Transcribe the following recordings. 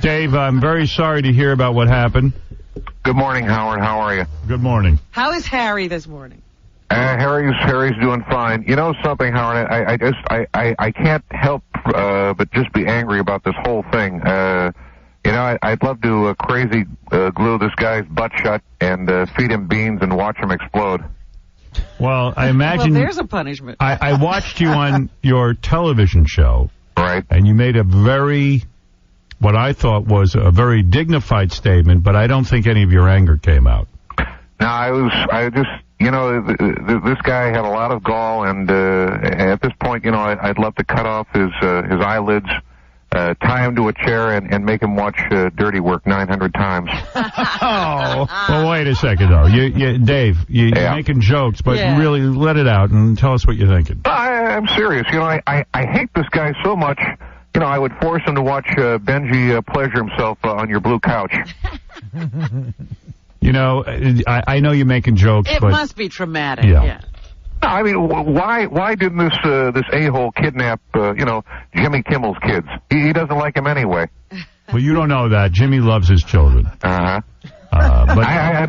Dave, I'm very sorry to hear about what happened. Good morning, Howard. How are you? Good morning. How is Harry this morning? Harry's doing fine. You know something, Howard? I can't help but just be angry about this whole thing. I'd love to crazy glue this guy's butt shut and feed him beans and watch him explode. Well, I imagine... Well, there's a punishment. I watched you on your television show. Right. And you made what I thought was a very dignified statement, but I don't think any of your anger came out. No, this guy had a lot of gall, and at this point, I'd love to cut off his eyelids, tie him to a chair, and make him watch Dirty Work 900 times. Oh. Well, wait a second, though. Dave, you're making jokes, but really let it out and tell us what you're thinking. I'm serious. I hate this guy so much. I would force him to watch Benji pleasure himself on your blue couch. I know you're making jokes, but... It must be traumatic, yeah. No, I mean, why didn't this a-hole kidnap, Jimmy Kimmel's kids? He doesn't like them anyway. Well, you don't know that. Jimmy loves his children. Uh-huh. But I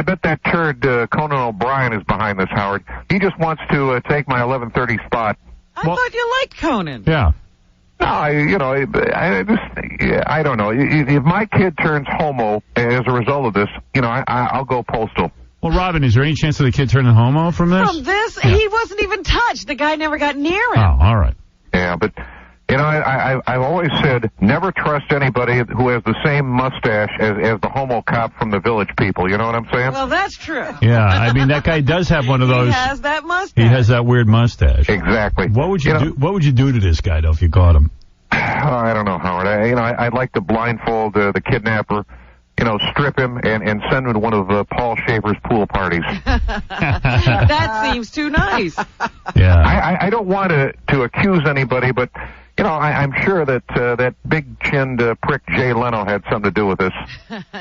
bet that turd Conan O'Brien is behind this, Howard. He just wants to take my 11:30 spot. I thought you liked Conan. Yeah. No, I don't know. If my kid turns homo as a result of this, I'll go postal. Well, Robin, is there any chance of the kid turning homo from this? From this? Yeah. He wasn't even touched. The guy never got near him. Oh, all right. Yeah, but, I've always said never trust anybody who has the same mustache as the homo cop from the Village People. You know what I'm saying? Well, that's true. Yeah, I mean, that guy does have one of those. He has that mustache. He has that weird mustache. Exactly. What would you do? What would you do to this guy, though, if you caught him? I don't know, Howard. I'd like to blindfold the kidnapper, strip him and send him to one of Paul Schaefer's pool parties. That seems too nice. Yeah. I don't want to accuse anybody, but I'm sure that big-chinned prick Jay Leno had something to do with this.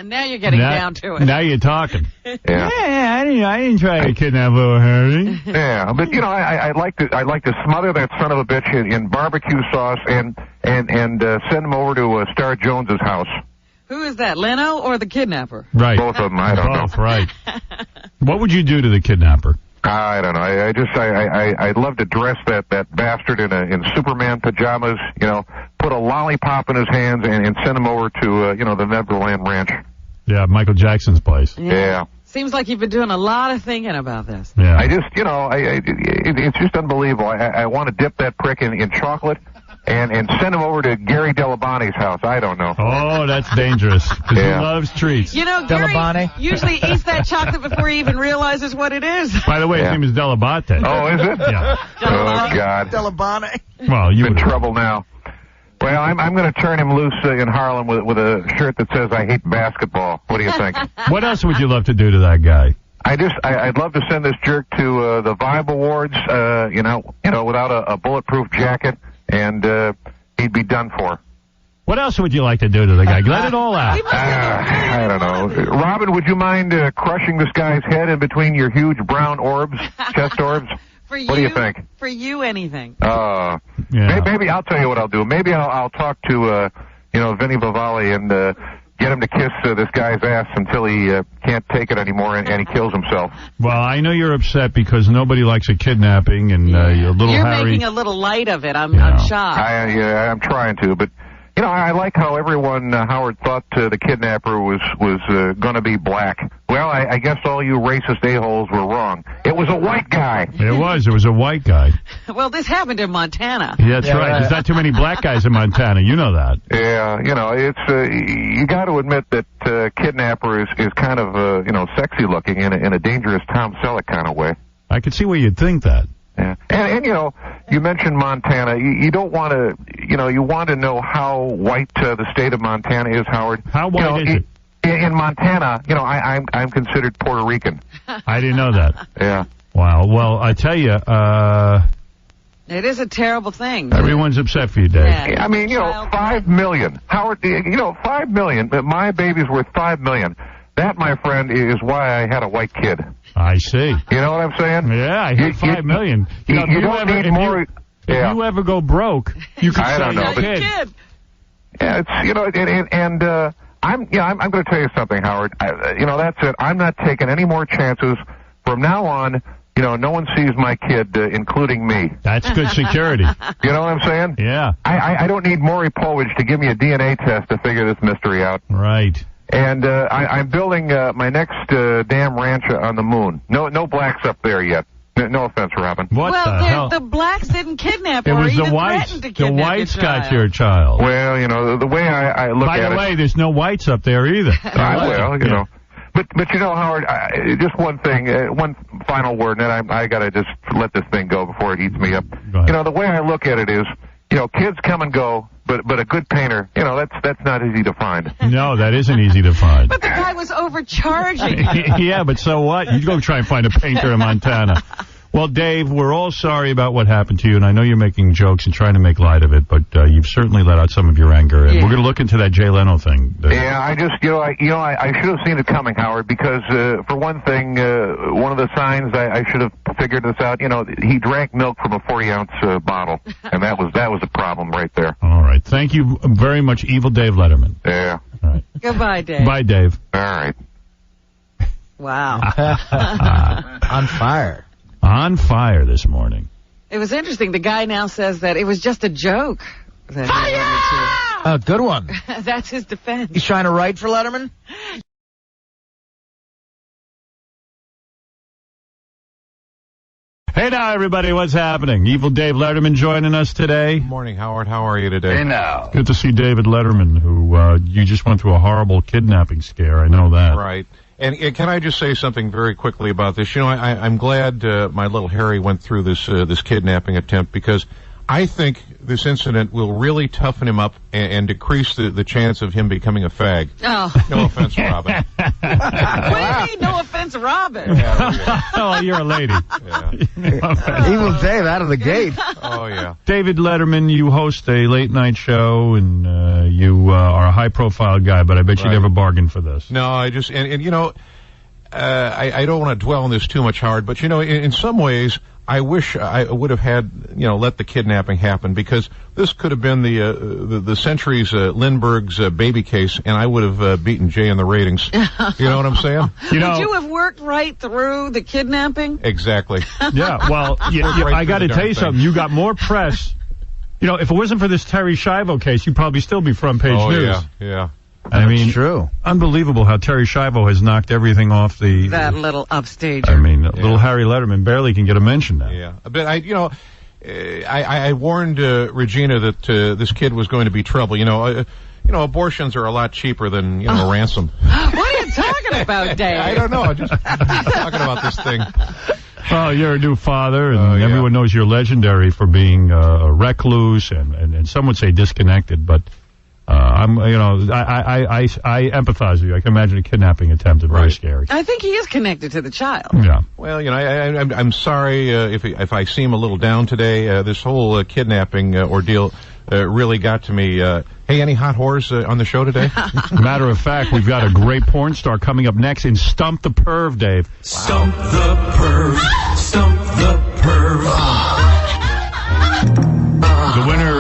Now you're getting down to it. Now you're talking. Yeah. I didn't try to kidnap little Harry. Yeah, but I'd like to smother that son of a bitch in barbecue sauce and send him over to Star Jones's house. Who is that, Leno or the kidnapper? Right. Both of them. I don't know. Both, right. What would you do to the kidnapper? I don't know. I'd love to dress that bastard in Superman pajamas. Put a lollipop in his hands and send him over to the Neverland Ranch. Yeah, Michael Jackson's place. Yeah. Seems like you've been doing a lot of thinking about this. Yeah. I just it's just unbelievable. I want to dip that prick in chocolate. And send him over to Gary Delabonte's house. I don't know. Oh, that's dangerous. Because he loves treats. Gary Delabonte usually eats that chocolate before he even realizes what it is. By the way, his name is Delabonte. Oh, is it? Yeah. Oh, God. Delabonte. Well, you're in trouble now. Well, I'm going to turn him loose in Harlem with a shirt that says "I hate basketball." What do you think? What else would you love to do to that guy? I'd love to send this jerk to the Vibe Awards. Without a bulletproof jacket. And he'd be done for. What else would you like to do to the guy? Let it all out. I don't know. Robin, would you mind crushing this guy's head in between your huge brown orbs, chest orbs? What do you think? For you, anything. Maybe I'll tell you what I'll do. Maybe I'll talk to Vinny Vivalli and get him to kiss this guy's ass until he can't take it anymore and he kills himself. Well, I know you're upset because nobody likes a kidnapping and your little You're Harry... making a little light of it. I'm shocked. I'm trying to, but I like how everyone, Howard, thought the kidnapper was going to be black. Well, I guess all you racist a-holes were wrong. It was a white guy. It was a white guy. Well, this happened in Montana. Yeah, that's right. There's not too many black guys in Montana. You know that. Yeah, it's you got to admit that kidnapper is kind of sexy looking in a dangerous Tom Selleck kind of way. I could see where you'd think that. Yeah. And you mentioned Montana. You don't want to, you want to know how white the state of Montana is, Howard. How white is it? In Montana, I'm considered Puerto Rican. I didn't know that. Yeah. Wow. Well, I tell you, it is a terrible thing. Everyone's upset for you, Dave. Yeah. I mean, $5 million. Howard, $5 million. My baby's worth $5 million. That, my friend, is why I had a white kid. I see. You know what I'm saying? Yeah, I hit $5 million. You don't need more. If you ever go broke, you can sell your kid. Yeah, it's I'm going to tell you something, Howard. That's it. I'm not taking any more chances from now on. No one sees my kid, including me. That's good security. You know what I'm saying? Yeah. I don't need Maury Povich to give me a DNA test to figure this mystery out. Right. And I'm building my next damn ranch on the moon. No blacks up there yet. No offense, Robin. What the hell? The blacks didn't kidnap it or was even the whites. threaten to kidnap The whites your got child. your child. Well, the way I look at it. By the way, there's no whites up there either. You know. But Howard, just one thing, one final word, and then I got to just let this thing go before it eats me up. Go ahead. The way I look at it is, kids come and go, but a good painter, that's not easy to find. No, that isn't easy to find. But the guy was overcharging. Yeah, but so what? You go try and find a painter in Montana. Well, Dave, we're all sorry about what happened to you, and I know you're making jokes and trying to make light of it, but you've certainly let out some of your anger, and we're going to look into that Jay Leno thing. Yeah, I just, I should have seen it coming, Howard, because for one thing, one of the signs I should have figured this out. He drank milk from a 40-ounce bottle, and that was a problem right there. All right, thank you very much, Evil Dave Letterman. Yeah. All right. Goodbye, Dave. Bye, Dave. All right. Wow. On fire. On fire this morning. It was interesting. The guy now says that it was just a joke. Fire! Good one. That's his defense. He's trying to write for Letterman? Hey now, everybody, what's happening? Evil Dave Letterman joining us today. Good morning, Howard. How are you today? Hey now. Good to see David Letterman, who you just went through a horrible kidnapping scare. I know that. Right. And can I just say something very quickly about this? I'm glad my little Harry went through this kidnapping attempt, because I think this incident will really toughen him up and decrease the chance of him becoming a fag. Oh. No offense, Robin. What do you mean, no offense, Robin? Oh, you're a lady. Yeah. Evil Dave out of the gate. Oh, yeah. David Letterman, you host a late-night show, and you are a high-profile guy, but I bet you never bargained for this. No, I just, I don't want to dwell on this too much, Howard, but, in some ways, I wish I would have had, let the kidnapping happen, because this could have been the century's Lindbergh's baby case, and I would have beaten Jay in the ratings. You know what I'm saying? Would you have worked right through the kidnapping? Exactly. Yeah, well, I got to tell you something. You got more press. If it wasn't for this Terry Schiavo case, you'd probably still be front page news. Yeah. I mean, true. Unbelievable how Terry Schiavo has knocked everything off that little upstage. I mean, little Harry Letterman barely can get a mention now. Yeah, but I warned Regina that this kid was going to be trouble. Abortions are a lot cheaper than a ransom. What are you talking about, Dave? I don't know. I'm just talking about this thing. Oh, you're a new father, and everyone knows you're legendary for being a recluse and some would say disconnected, but. I empathize with you. I can imagine a kidnapping attempt is very scary. I think he is connected to the child. Yeah. Well, I'm sorry if I seem a little down today. This whole kidnapping ordeal really got to me. Hey, any hot whores on the show today? Matter of fact, we've got a great porn star coming up next in Stump the Perv, Dave. Stump the perv. Stump the perv. The winner,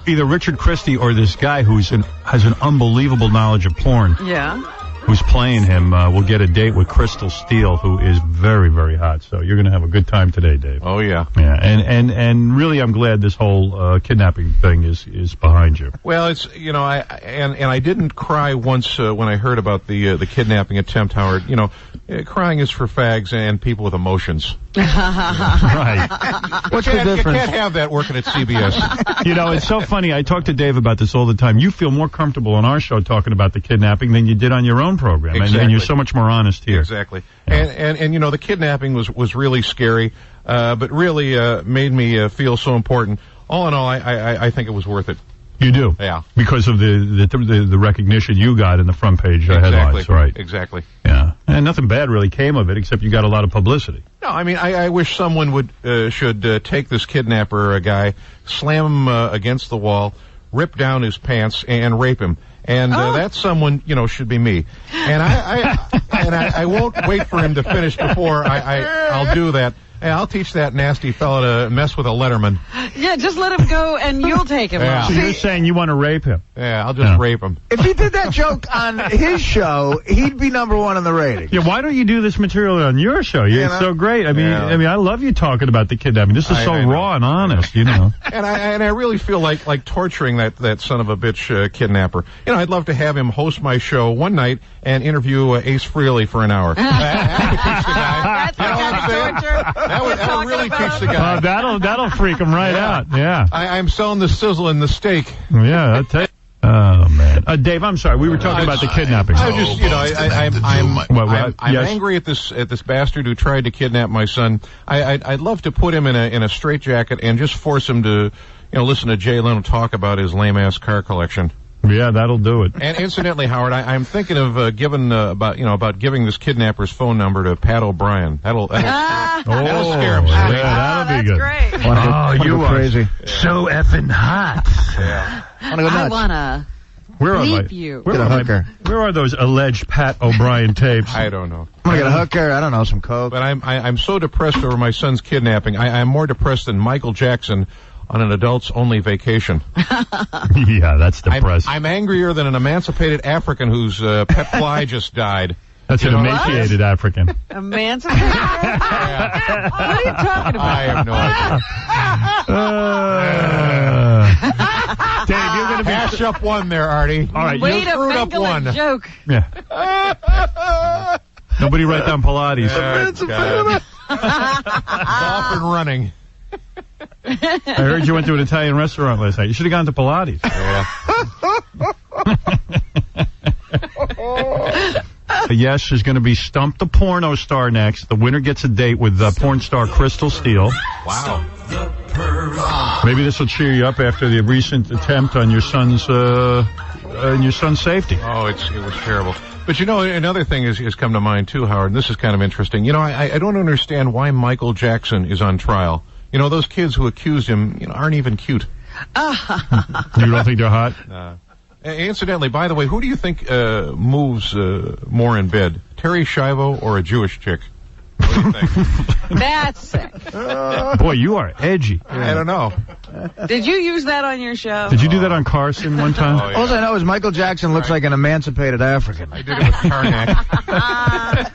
either Richard Christie or this guy has an unbelievable knowledge of porn. Yeah. Who's playing him will get a date with Crystal Steele, who is very, very hot. So you're going to have a good time today, Dave. Oh, yeah. Yeah, and really I'm glad this whole kidnapping thing is behind you. Well, it's, I didn't cry once when I heard about the kidnapping attempt, Howard. Crying is for fags and people with emotions. Right. What's the difference? You can't have that working at CBS. It's so funny. I talk to Dave about this all the time. You feel more comfortable on our show talking about the kidnapping than you did on your own program. Exactly. And you're so much more honest here. Exactly. And the kidnapping was really scary, but really made me feel so important. All in all, I think it was worth it. You do? Yeah. Because of the recognition you got in the front page headlines, right? Exactly. Yeah. And nothing bad really came of it, except you got a lot of publicity. No, I mean, I wish someone should take this kidnapper guy, slam him against the wall, rip down his pants, and rape him. And that someone, should be me. And I won't wait for him to finish before I'll do that. Hey, I'll teach that nasty fella to mess with a Letterman. Yeah, just let him go and you'll take him Yeah. off. So you're saying you want to rape him? Yeah, I'll just rape him. If he did that joke on his show, he'd be #1 in the ratings. Yeah, why don't you do this material on your show? You It's know? so great. I mean, Yeah. I love you talking about the kidnapping. This is so I know. raw and honest, you know. And I really feel like torturing that son of a bitch kidnapper. You know, I'd love to have him host my show one night and interview Ace Frehley for an hour. That would teach the guy. That's the kind of torture That would really teach the guy. That'll freak him right out. Yeah. I'm selling the sizzle and the steak. Yeah, I'll tell you. Oh, man. Dave, I'm sorry. We were talking about the kidnapping. I just, you know, I'm Yes. angry at this bastard who tried to kidnap my son. I'd love to put him in a straitjacket and just force him to, listen to Jay Leno talk about his lame ass car collection. Yeah, that'll do it. And incidentally, Howard, I'm thinking of giving about giving this kidnapper's phone number to Pat O'Brien. That'll scare him. Yeah, that'll be good. Great. You are crazy. so effing hot. Want to go I nuts? wanna Where are bleep you. Get a hooker. Where are those alleged Pat O'Brien tapes? I don't know. I'm gonna get a hooker. I don't know, some coke. But I'm so depressed over my son's kidnapping. I'm more depressed than Michael Jackson on an adults-only vacation. Yeah, that's depressing. I'm angrier than an emancipated African whose pet fly just died. That's an emaciated African. emancipate. What are you talking about? I have no idea. Dave, you're going to be... Hash up one there, Artie. All right, Way you to screwed up mangle one. a joke. Yeah. Nobody write down Pilates. Off and running. I heard you went to an Italian restaurant last night. You should have gone to Pilates. Yes, there's going to be Stump the Porno Star next. The winner gets a date with porn star Crystal Steele. Wow. Maybe this will cheer you up after the recent attempt on your son's safety. Oh, it was terrible. But another thing has come to mind too, Howard, and this is kind of interesting. I don't understand why Michael Jackson is on trial. Those kids who accused him, aren't even cute. You don't think they're hot? Incidentally, by the way, who do you think moves more in bed, Terry Schiavo or a Jewish chick? What do you think? That's sick. Boy, you are edgy. I don't know. Did you use that on your show? Did you do that on Carson one time? Oh, yeah. All I know is Michael Jackson looks like an emancipated African. I did it with Karnak.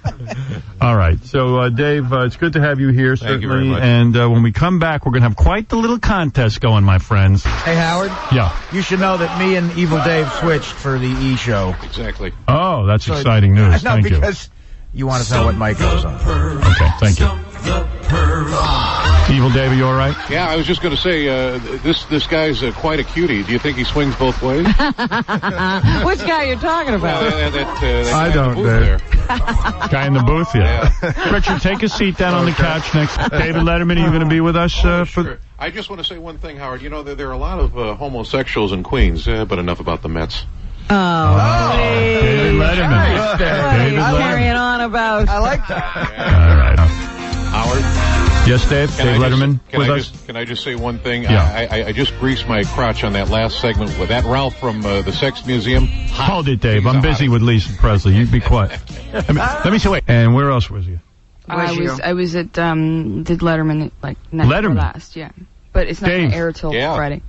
All right. So, Dave, it's good to have you here, certainly. Thank you very much. And when we come back, we're going to have quite the little contest going, my friends. Hey, Howard, Yeah. you should know that me and Evil Dave switched for the E! Show. Exactly. Oh, that's exciting news. No, Thank you. because you want to know what Mike goes on. Okay, thank you. Evil Dave, are you all right? Yeah, I was just going to say, this guy's quite a cutie. Do you think he swings both ways? Which guy you're talking about? I don't, Dave. Guy in the booth, yeah. Richard, take a seat down on the couch next. David Letterman, are you going to be with us? Sure. I just want to say one thing, Howard. There are a lot of homosexuals in Queens, but enough about the Mets. David Letterman. What are David you Letterman. carrying on about? I like that. All right. Howard? Yes, Dave? Dave Letterman with us? Can I just say one thing? Yeah. I just greased my crotch on that last segment with that Ralph from the Sex Museum. Hold it, Dave. I'm busy with Lisa Presley. You be quiet. Let me see. Wait. And where else was you? I was at did Letterman like night Letterman? last, yeah. But it's not going Dave. to air till Yeah. Friday.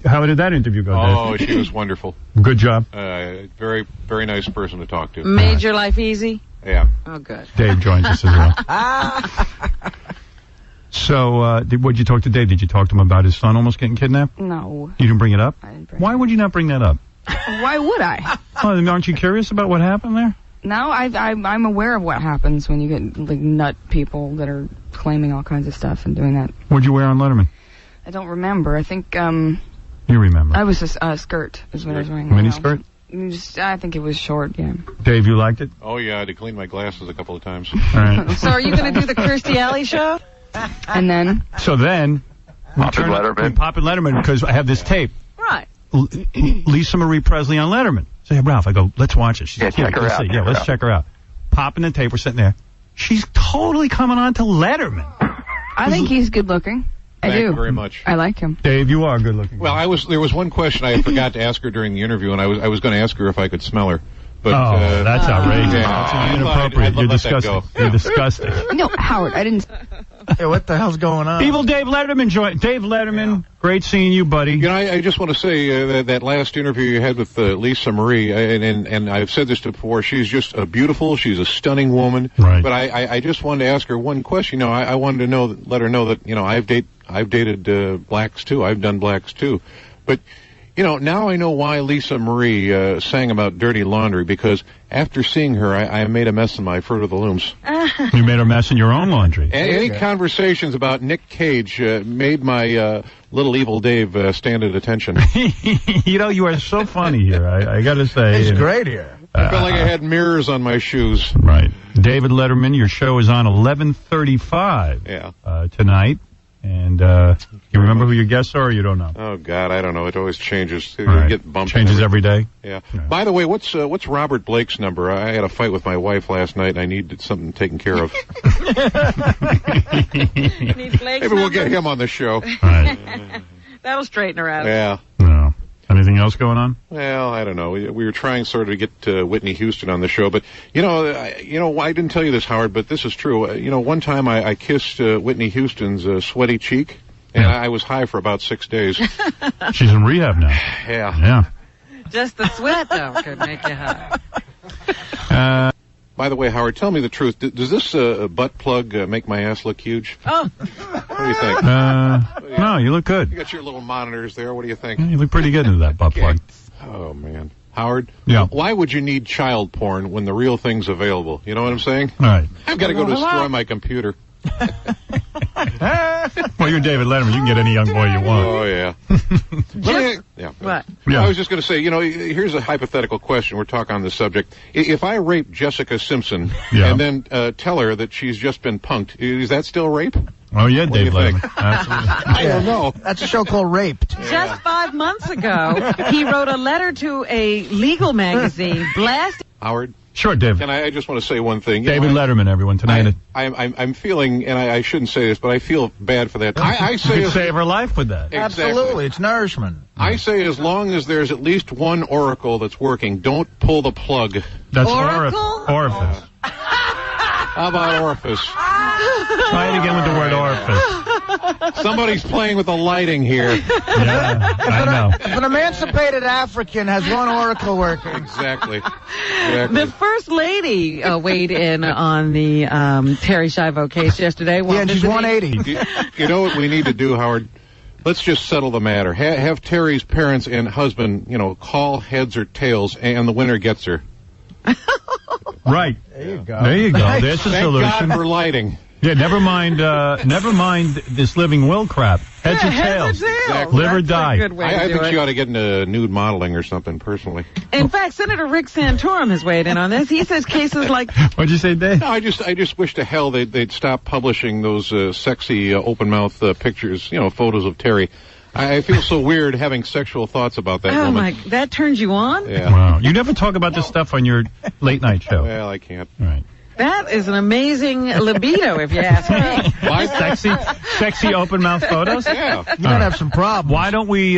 How did that interview go, Oh, she was wonderful. Dave? Good job. Very, very nice person to talk to. Made your life easy? Yeah. Oh, good. Dave joins us as well. So, what'd you talk to Dave? Did you talk to him about his son almost getting kidnapped? No. You didn't bring it up? I didn't bring Why would you not bring that up? Why would I? Oh, aren't you curious about what happened there? No, I'm aware of what happens when you get like nut people that are claiming all kinds of stuff and doing that. What'd you wear on Letterman? I don't remember. I think You remember. I was a skirt is what I was wearing. Mini skirt? I think it was short, yeah. Dave, you liked it? Oh, yeah, I had to clean my glasses a couple of times. All right. So are you going to do the Kirstie Alley show? And then So then, we Pop and turn Letterman. Pop and Letterman, because I have this tape. Right. Lisa Marie Presley on Letterman. So, hey, Ralph, I go, let's watch it. She's Yeah, check her let's out, see. check Yeah, her let's out. check her out. Popping the tape, we're sitting there. She's totally coming on to Letterman. I think he's good looking. I Thank do. you very much. I like him. Dave, you are good looking. Well, there was one question I forgot to ask her during the interview, and I was going to ask her if I could smell her. But, that's outrageous. yeah. That's I'd inappropriate. let You're that disgusting. go. You're disgusting. No, Howard, I didn't. Yeah, what the hell's going on? Evil Dave Letterman joined. Dave Letterman, great seeing you, buddy. You know, I just want to say that last interview you had with Lisa Marie, and I've said this before, she's just she's a stunning woman. Right. But I just wanted to ask her one question. You know, I wanted to let her know that, you know, I've dated blacks too. I've done blacks too. But, you know, now I know why Lisa Marie sang about dirty laundry, because after seeing her, I made a mess in my Fruit of the Looms. You made a mess in your own laundry. Any conversations about Nick Cage made my little evil Dave stand at attention. You know, you are so funny here. I got to say. It's great here. I felt like I had mirrors on my shoes. Right. David Letterman, your show is on 11:35 tonight. And you remember who your guests are, or you don't know? Oh, God, I don't know. It always changes. You Right. get bumped. Changes every day? Yeah. By the way, what's Robert Blake's number? I had a fight with my wife last night, and I needed something taken care of. Maybe we'll get him on the show. Right. That'll straighten her out. Yeah. No. Anything else going on? Well, I don't know. We were trying sort of to get Whitney Houston on the show, but you know, I didn't tell you this, Howard, but this is true. You know, one time I kissed Whitney Houston's sweaty cheek, and I was high for about 6 days. She's in rehab now. Yeah. Yeah. Just the sweat, though, could make you high. By the way, Howard, tell me the truth. Does this butt plug make my ass look huge? Oh. What do you think? No, you look good. You got your little monitors there. What do you think? You look pretty good into that butt plug. Oh, man. Howard? Yeah. Why would you need child porn when the real thing's available? You know what I'm saying? All right. I've got to go destroy my computer. Well, you're David Letterman. You can get any young boy you want. Oh, yeah. Yeah. What? Yeah. I was just going to say, you know, here's a hypothetical question. We're talking on this subject. If I rape Jessica Simpson and then tell her that she's just been punked, is that still rape? Oh, yeah, What do you Dave think? Letterman. Absolutely. I don't know. That's a show called Raped. Just 5 months ago, he wrote a letter to a legal magazine blasting. Howard? Sure, Dave. And I just want to say one thing. You David know, Letterman, everyone, tonight. I'm feeling, and I shouldn't say this, but I feel bad for that. I You say could save her life with that. Exactly. Absolutely. It's nourishment. I say as long as there's at least one oracle that's working, don't pull the plug. That's Oracle? orifice. How about orifice? Try it again with the word orifice. Somebody's playing with the lighting here. Yeah, I know. If an emancipated African has one oracle working. Exactly. The First Lady weighed in on the Terry Schiavo case yesterday. Yeah, and she's 180. You know what we need to do, Howard? Let's just settle the matter. Have Terry's parents and husband, you know, call heads or tails, and the winner gets her. Right. There you go. There you go. There's the Thank solution. God for lighting. Yeah, never mind this living will crap. Heads or tails. Exactly. Live or That's die. a good way to I do think it. she ought to get into nude modeling or something, personally. In fact, Senator Rick Santorum has weighed in on this. He says cases like What'd you say, Dave? No, I just wish to hell they'd stop publishing those sexy open mouth pictures, you know, photos of Terry. I feel so weird having sexual thoughts about that oh woman. my, that turns you on? Yeah. Wow. You never talk about this stuff on your late night show. Well, I can't. All right. That is an amazing libido, if you ask me. Why sexy open mouth photos? Yeah. You're going to have some problems. Why don't we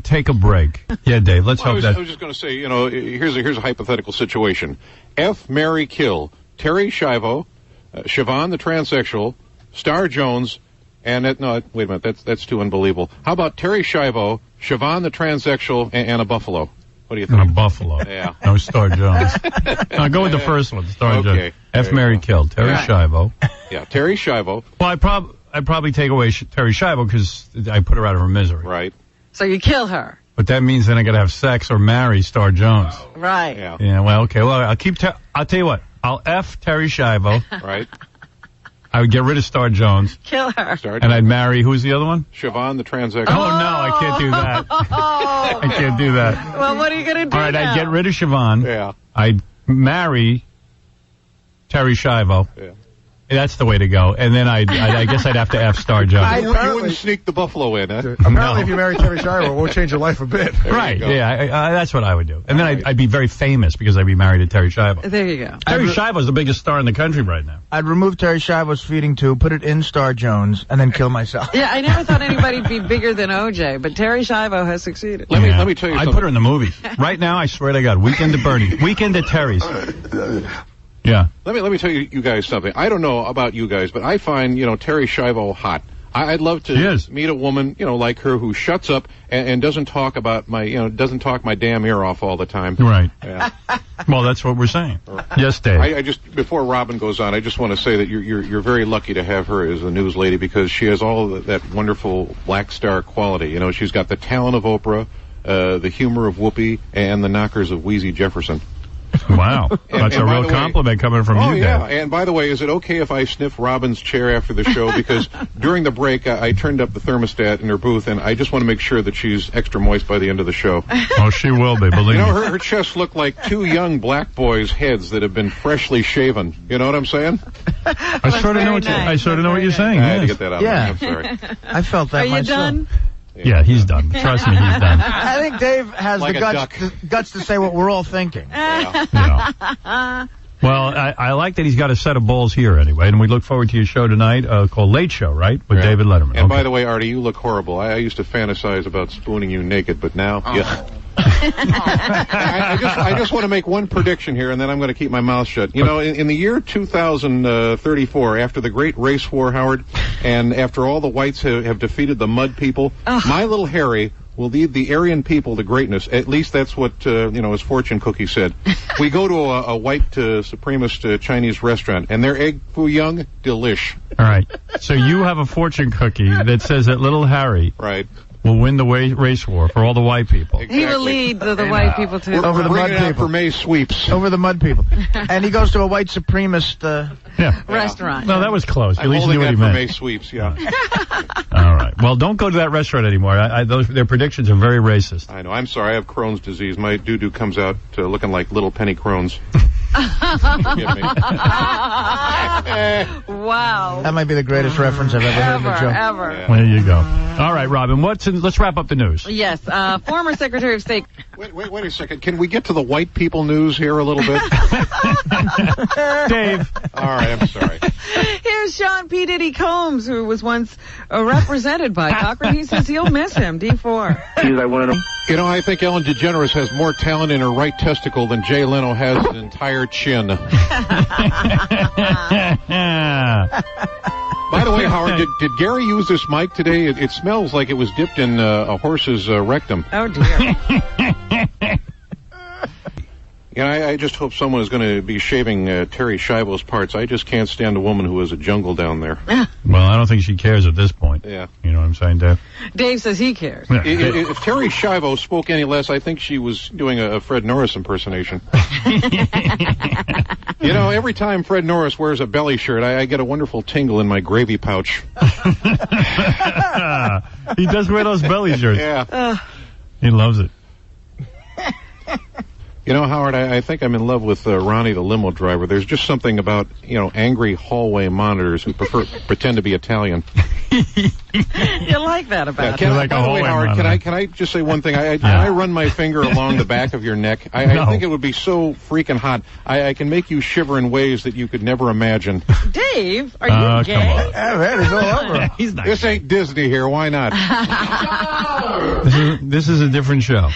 take a break? Yeah, Dave. Let's Well, hope I that. was just going to say, you know, here's a hypothetical situation. F, marry, kill. Terry Schiavo, Siobhan the transsexual, Star Jones, and no, wait a minute, that's too unbelievable. How about Terry Schiavo, Siobhan the transsexual, and a buffalo? What do you And a think? buffalo. Yeah. No, Star Jones. No, go with the first one, Star Okay. Jones. F. There you Mary go. killed. Terry Right. Schiavo. Yeah, Terry Schiavo, Well, I'd probably take away Terry Schiavo because I put her out of her misery. right? So you kill her. But that means then I got to have sex or marry Star Jones. Right. Yeah, Yeah, well, okay. Well, I'll tell you what. I'll F Terry Schiavo. right. I would get rid of Star Jones. Kill her. Start. And I'd marry, who's the other one? Siobhan the transsexual. Oh, no, I can't do that. I can't do that. Well, what are you going to do All right, now? I'd get rid of Siobhan. Yeah, I'd marry Terry Schiavo. yeah. That's the way to go. And then I guess I'd have to F Star Jones. You wouldn't sneak the buffalo in, huh? Apparently, No. if you marry Terry Schiavo, it won't change your life a bit. Right, go. yeah, that's what I would do. And then I'd be very famous because I'd be married to Terry Schiavo. There you go. Terry Schiavo's the biggest star in the country right now. I'd remove Terry Schiavo's feeding tube, put it in Star Jones, and then kill myself. Yeah, I never thought anybody'd be bigger than OJ, but Terry Schiavo has succeeded. Let me tell you I'd something. put her in the movies. Right now, I swear to God, Weekend at Bernie. Weekend at Terry's. Yeah. Let me tell you guys something. I don't know about you guys, but I find, Terry Schiavo hot. I'd love She is. to meet a woman, like her who shuts up and doesn't talk about doesn't talk my damn ear off all the time. Right. Yeah. Well, that's what we're saying. Yes, Dave. I just, before Robin goes on, I just want to say that you're very lucky to have her as a news lady because she has all of that wonderful black star quality. She's got the talent of Oprah, the humor of Whoopi, and the knockers of Wheezy Jefferson. Wow. That's a by real the way- compliment coming from Oh, you, yeah. Dave. And by the way, is it okay if I sniff Robin's chair after the show? Because during the break, I turned up the thermostat in her booth, and I just want to make sure that she's extra moist by the end of the show. Oh, she will be, believe me. Her chest looked like two young black boys' heads that have been freshly shaven. You know what I'm saying? I sort of know what you're saying. I had to Yes. get that out. Yeah. I'm sorry. I felt that Are you myself. done? Yeah, he's done. Trust me, he's done. I think Dave has Like the a duck. guts to say what we're all thinking. Yeah. Well, I like that he's got a set of balls here anyway, and we look forward to your show tonight called Late Show, right? With Yeah. David Letterman. And by the way, Artie, you look horrible. I used to fantasize about spooning you naked, but now, yeah. I just want to make one prediction here, and then I'm going to keep my mouth shut. In the year 2034, after the great race war, Howard, and after all the whites have defeated the mud people, my little Harry will lead the Aryan people to greatness. At least that's what, his fortune cookie said. We go to a white supremacist Chinese restaurant, and their egg foo young, delish. All right. So you have a fortune cookie that says that little Harry Right. will win the race war for all the white people. He will lead the white people to. Over the Bring mud it out people. for May sweeps. Over the mud people. And he goes to a white supremacist. Yeah. Restaurant. No, that was close. At I'm least you knew holding what he that for May meant. sweeps, yeah. All right. Well, don't go to that restaurant anymore. Their predictions are very racist. I know. I'm sorry. I have Crohn's disease. My doo-doo comes out looking like little penny crones. Forgive me. Wow. That might be the greatest reference I've ever heard in a joke. Ever. Yeah. There you go. All right, Robin. Let's wrap up the news. Yes. Former Secretary of State. Wait a second. Can we get to the white people news here a little bit? Dave. All right. I'm sorry. Here's Sean P. Diddy Combs, who was once represented by Cochran. He says he'll miss him. D4. I think Ellen DeGeneres has more talent in her right testicle than Jay Leno has an entire chin. By the way, Howard, did Gary use this mic today? It smells like it was dipped in a horse's rectum. Oh, dear. I just hope someone is going to be shaving Terry Schiavo's parts. I just can't stand a woman who has a jungle down there. Well, I don't think she cares at this point. Yeah. You know what I'm saying, Dave? Dave says he cares. Yeah. If Terry Schiavo spoke any less, I think she was doing a Fred Norris impersonation. Every time Fred Norris wears a belly shirt, I get a wonderful tingle in my gravy pouch. He does wear those belly shirts. Yeah. He loves it. Howard, I think I'm in love with Ronnie, the limo driver. There's just something about, angry hallway monitors who pretend to be Italian. You like that about You're him. like a By the way, hallway Howard, monitor. can I just say one thing? Can I run my finger along the back of your neck? I No. think it would be so freaking hot. I can make you shiver in ways that you could never imagine. Dave, are you gay? Come on. Yeah, man, it's all over. He's not. This ain't Disney here. Why not? This is a different show.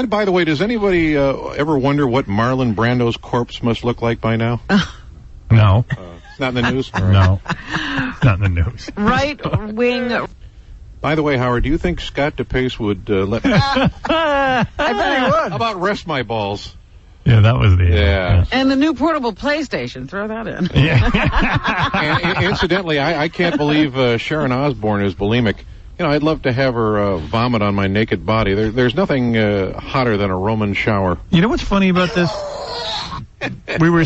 By the way, does anybody ever wonder what Marlon Brando's corpse must look like by now? No. It's not in the news? No. It's not in the news. Right wing. By the way, Howard, do you think Scott DePace would let... I bet he would. How about rest my balls? Yeah, that was the... Yeah. And the new portable PlayStation. Throw that in. And incidentally, I can't believe Sharon Osbourne is bulimic. I'd love to have her vomit on my naked body. There's nothing hotter than a Roman shower. You know what's funny about this? We were...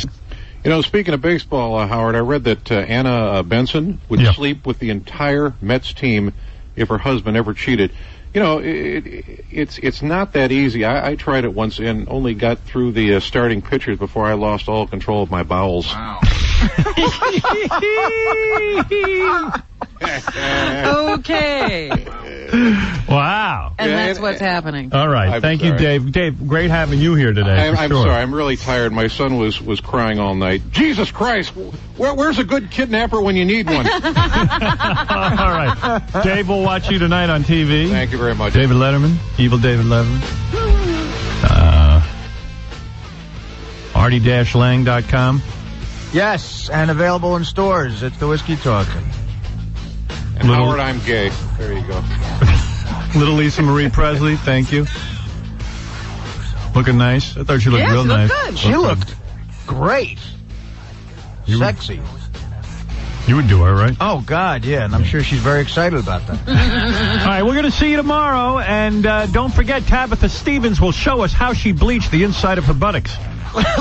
Speaking of baseball, Howard, I read that Anna Benson would Yeah. sleep with the entire Mets team if her husband ever cheated. It's not that easy. I tried it once and only got through the starting pitchers before I lost all control of my bowels. Wow. Okay. Wow. And Yeah, that's what's happening. All right. I'm Thank you, sorry. Dave. Dave, great having you here today. I'm for sure. sorry. I'm really tired. My son was crying all night. Jesus Christ! Where's a good kidnapper when you need one? All right. Dave will watch you tonight on TV. Thank you very much. David Letterman. Evil David Letterman. Artie-Lang.com. Yes, and available in stores. It's the Whiskey Talking. And Howard, I'm gay. There you go. Little Lisa Marie Presley, thank you. Looking nice. I thought she looked real nice. Good. She looked great. Sexy. You would do her, right? Oh, God, yeah, and I'm sure she's very excited about that. All right, we're going to see you tomorrow, and don't forget, Tabitha Stevens will show us how she bleached the inside of her buttocks.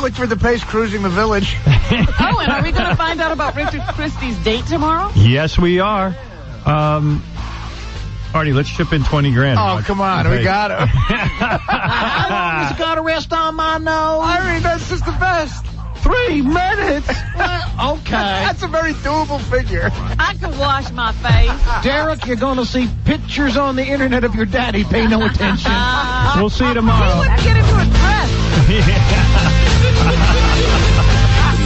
Look for the Pace cruising the village. Oh, and are we going to find out about Richard Christie's date tomorrow? Yes, we are. Artie, let's chip in 20 grand. Oh, come on, we got her. How long has it got to rest on my nose? I mean, that's just the best. 3 minutes? Well, okay. That's a very doable figure. I can wash my face. Derek, you're going to see pictures on the internet of your daddy. Pay no attention. We'll see you He tomorrow. wouldn't get into a dress.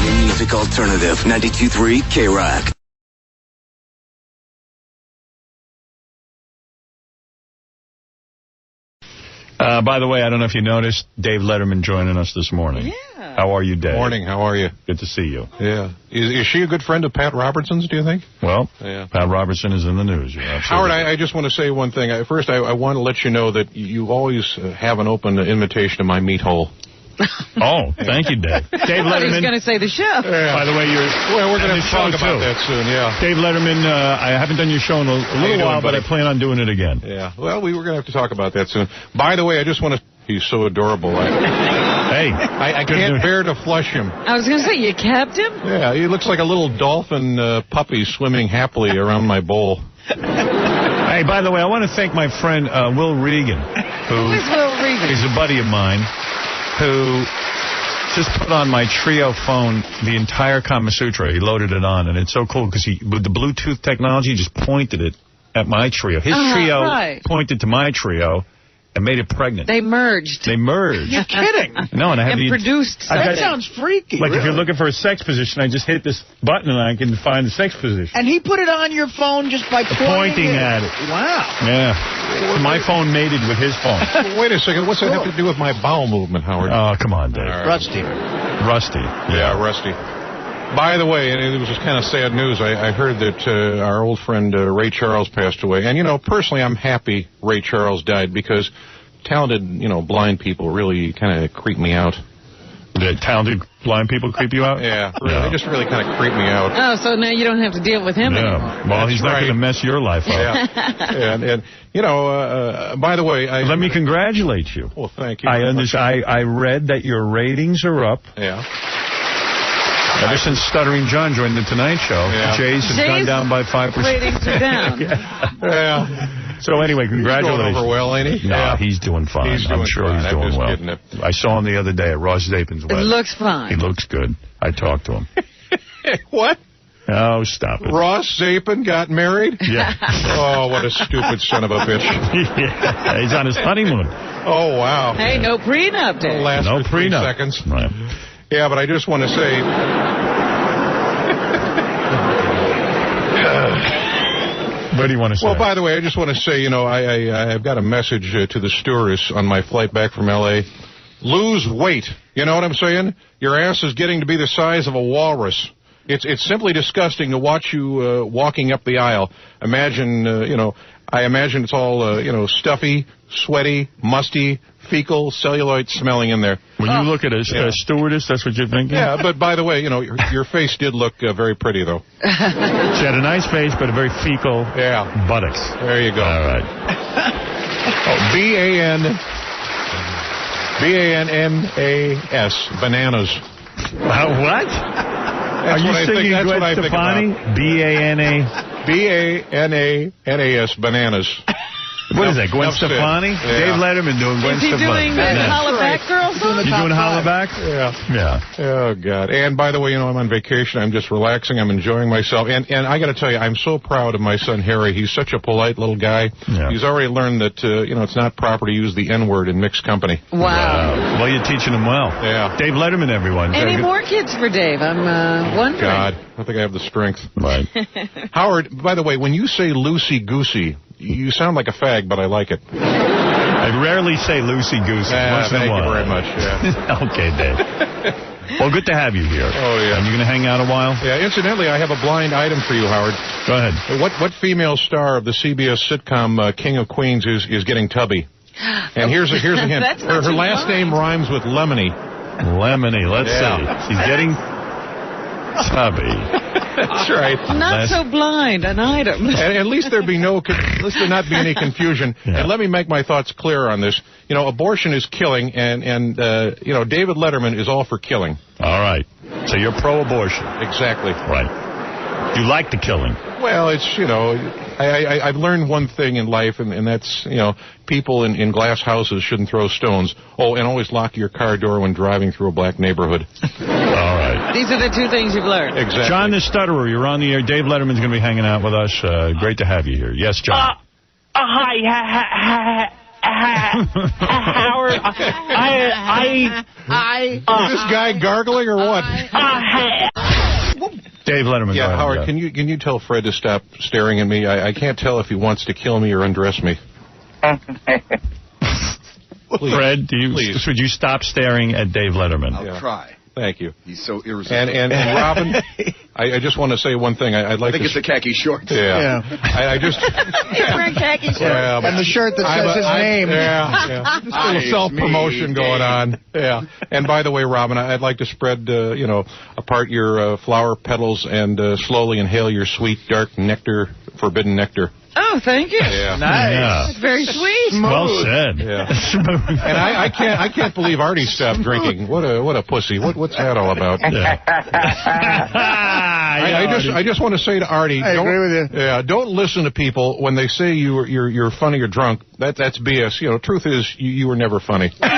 New music alternative, 92.3 K-Rock. By the way, I don't know if you noticed, Dave Letterman joining us this morning. Yeah. How are you, Dave? Morning, how are you? Good to see you. Yeah. Is she a good friend of Pat Robertson's, do you think? Well, Yeah. Pat Robertson is in the news. You're absolutely Howard, I just want to say one thing. First, I want to let you know that you always have an open invitation to my meat hole. Oh, thank you, Dave. Dave I was Letterman. going to say the show. By the way, Well, we're going to talk about that soon, yeah. Dave Letterman, I haven't done your show in a little doing, while, but buddy? I plan on doing it again. Yeah. Well, we were going to have to talk about that soon. By the way, I just want to... He's so adorable. Hey. I can't bear to flush him. I was going to say, you kept him? Yeah, he looks like a little dolphin puppy swimming happily around my bowl. Hey, by the way, I want to thank my friend Will Regan, who Who's Will Regan? is a buddy of mine, who just put on my Trio phone the entire Kama Sutra. He loaded it on, and it's so cool because he, with the Bluetooth technology, he just pointed it at my Trio. His Trio right. pointed to my Trio and made it pregnant. They merged. They merged. You're kidding. No, and I have And the produced I've something. That sounds freaky. like if really. you're looking for a sex position, I just hit this button and I can find the sex position. And he put it on your phone just by Pointing at it. Wow. Yeah. My phone mated with his phone. Well, wait a second. What's that have to do with my bowel movement, Howard? Oh, come on, Dave. All right. Rusty. Rusty. Yeah, Rusty. By the way, and it was just kind of sad news, I heard that our old friend Ray Charles passed away. And, you know, personally, I'm happy Ray Charles died because talented, you know, blind people really kind of creep me out. The talented blind people creep you out? Yeah, really, No. they just really kind of creep me out. Oh, so now you don't have to deal with him anymore. Yeah. Well, he's not right. going to mess your life up. Yeah, and you know, by the way, Let me congratulate you. Well, thank you. I read that your ratings are up. Yeah. Ever since Stuttering John joined the Tonight Show, Yeah. Jay's has gone Jay's down by 5%. Ratings are down. Yeah. So anyway, He's going congratulations. over well, ain't he? No, Yeah. he's doing fine. He's I'm doing sure fine. he's I'm doing just well. kidding it. I saw him the other day at Ross Zapin's It wedding. looks He fine. looks good. I talked to him. What? Oh, stop it. Ross Zapin got married? Yeah. Oh, what a stupid son of a bitch. Yeah. He's on his honeymoon. Oh, wow. Hey, no prenup day. Last No for 3 prenup. seconds. Right. Yeah, but I just want to say, What do you want to say? well, by the way, I just want to say, you know, I've got a message to the stewardess on my flight back from L.A. Lose weight. You know what I'm saying? Your ass is getting to be the size of a walrus. It's simply disgusting to watch you walking up the aisle. Imagine, you know, I imagine it's all, you know, stuffy, sweaty, musty, fecal, celluloid smelling in there. when you look at a stewardess, that's what you're thinking? Yeah, but by the way, you know, your face did look very pretty, though. She had a nice face, but a very fecal Yeah. buttocks. There you go. All right. Oh, B-A-N-N-A-S, bananas. What? Are you what I think- singing that's Gwen what I think Stefani? B-A-N-A. B-A-N-A-N-A-S, bananas. What is that, Gwen Enough said. Stefani? Yeah. Dave Letterman doing Gwen Is he Stefani. doing the Yeah. Hollaback Girl song? You doing Hollaback? Yeah. Yeah. Oh, God. And by the way, you know, I'm on vacation. I'm just relaxing. I'm enjoying myself. And I got to tell you, I'm so proud of my son, Harry. He's such a polite little guy. Yeah. He's already learned that, you know, it's not proper to use the N-word in mixed company. Wow. Well, you're teaching him well. Yeah. Dave Letterman, everyone. Any more kids for Dave? I'm wondering. God, I think I have the strength. Right. Howard, by the way, when you say loosey-goosey, you sound like a fag, but I like it. I rarely say loosey-goosey. Once in a Thank while. you very much. Yeah. Okay, Dave. Well, good to have you here. Oh, yeah. And you're going to hang out a while? Yeah, incidentally, I have a blind item for you, Howard. Go ahead. What female star of the CBS sitcom King of Queens is getting tubby? And here's a hint. That's Her not too last blind. name rhymes with Lemony. Let's see. She's getting tubby. That's right. Not so blind, an item. And at least there not be any confusion. Yeah. And let me make my thoughts clear on this. You know, abortion is killing, and David Letterman is all for killing. All right. So you're pro-abortion. Exactly. Right. You like the killing. Well, it's, I've learned one thing in life, and that's, people in glass houses shouldn't throw stones. Oh, and always lock your car door when driving through a black neighborhood. All right. These are the two things you've learned. Exactly. John the Stutterer, you're on the air. Dave Letterman's going to be hanging out with us. Great to have you here. Yes, John. Hi, Howard. Is this guy gargling or what? Dave Letterman. Yeah, go ahead, Howard, can you tell Fred to stop staring at me? I can't tell if he wants to kill me or undress me. Fred, Please. would you stop staring at Dave Letterman? I'll try. Thank you. He's so irresistible. And Robin, I just want to say one thing. I'd like I think to... it's the khaki shorts. Yeah. I just... He's wearing khaki shorts. Yeah, And the shirt that says his name. Yeah. Just a little self-promotion going on. Yeah. And by the way, Robin, I'd like to spread, apart your flower petals and slowly inhale your sweet, dark nectar, forbidden nectar. Oh, thank you. Yeah. Yeah. That's very sweet. Well said. Yeah. Smooth. And I can't believe Artie stopped drinking. What a pussy. What's that all about? Yeah. I just want to say to Artie, I agree with you. Yeah, don't listen to people when they say you're funny or drunk. That's BS. Truth is you were never funny. You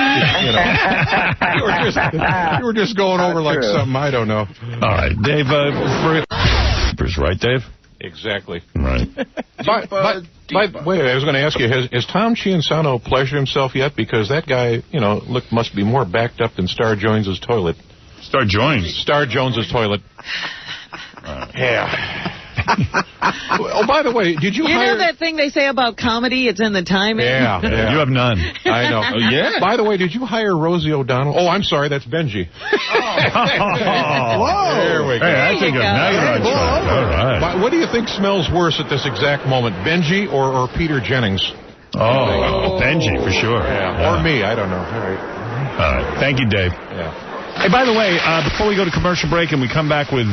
were just going over like something I don't know. All right, Dave. Right, Dave? Exactly. Right. Wait, I was going to ask you, has Tom Chiansano pleasured himself yet? Because that guy, must be more backed up than Star Jones's toilet. Star Jones's toilet. Yeah. Oh, by the way, did you You hire... know that thing they say about comedy? It's in the timing. Yeah. You have none. I know. Oh, yeah? By the way, did you hire Rosie O'Donnell? Oh, I'm sorry, that's Benji. Whoa. There we go. Hey, that's a good. Now you're on track. All right. What do you think smells worse at this exact moment, Benji or Peter Jennings? Oh, Benji, for sure. Yeah. Or me, I don't know. All right. All right. Thank you, Dave. Yeah. Hey, by the way, before we go to commercial break and we come back with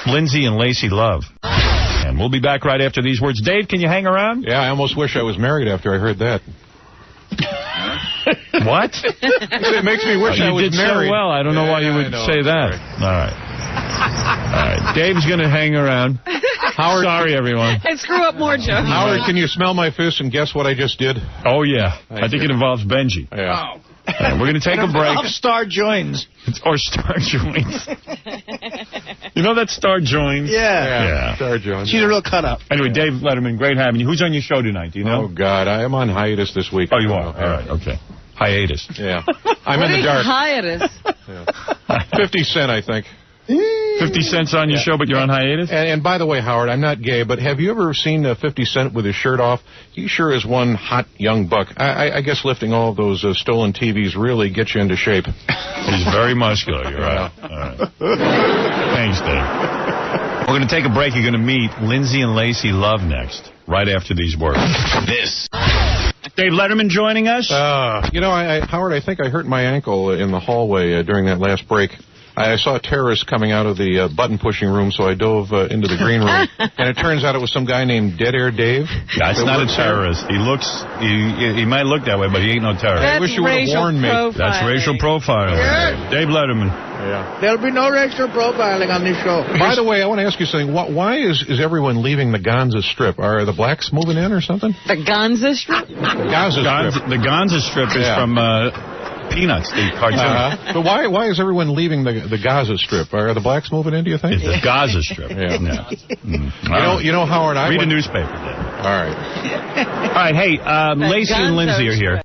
Lindsay and Lacey Love. And we'll be back right after these words. Dave, can you hang around? Yeah, I almost wish I was married after I heard that. What? It makes me wish I was you did married. so well. I don't know why you would say that. All right. All right. Dave's going to hang around. Howard, sorry, everyone. And screw up more jokes. Howard, can you smell my fist and guess what I just did? Oh, yeah. I think it involves Benji. Yeah. We're going to take a break. Star joins. Or Star Joins. You know that Star Joins? Yeah. Star Jones. She's a real cut-up. Anyway, Dave Letterman, great having you. Who's on your show tonight? Do you know? Oh, God, I am on hiatus this week. Oh, you are? All right, okay. Hiatus. Yeah. I'm What in the is dark. hiatus? 50 Cent, I think. 50 Cent's on your show, but you're on hiatus? And by the way, Howard, I'm not gay, but have you ever seen 50 Cent with his shirt off? He sure is one hot young buck. I guess lifting all of those stolen TVs really gets you into shape. He's very muscular, you're right. All right. Thanks, Dave. We're going to take a break. You're going to meet Lindsay and Lacey Love next, right after these words. This. Dave Letterman joining us. Howard, I think I hurt my ankle in the hallway during that last break. I saw terrorists coming out of the button-pushing room, so I dove into the green room. And it turns out it was some guy named Dead Air Dave. That's not a terrorist. He might look that way, but he ain't no terrorist. That's I wish you would have warned me. That's racial profiling. Yeah. Dave Letterman. Yeah. There'll be no racial profiling on this show. By the way, I want to ask you something. Why is everyone leaving the Gonza Strip? Are the blacks moving in or something? The Gonza Strip? Gonza Strip. The Gonza Strip is from Peanuts, the cartoon. But why is everyone leaving the Gaza Strip? Are the blacks moving in, do you think? It's the Gaza Strip. Yeah. You know, Howard, read a newspaper. All right. All right, hey, Lacey and Lindsay are here.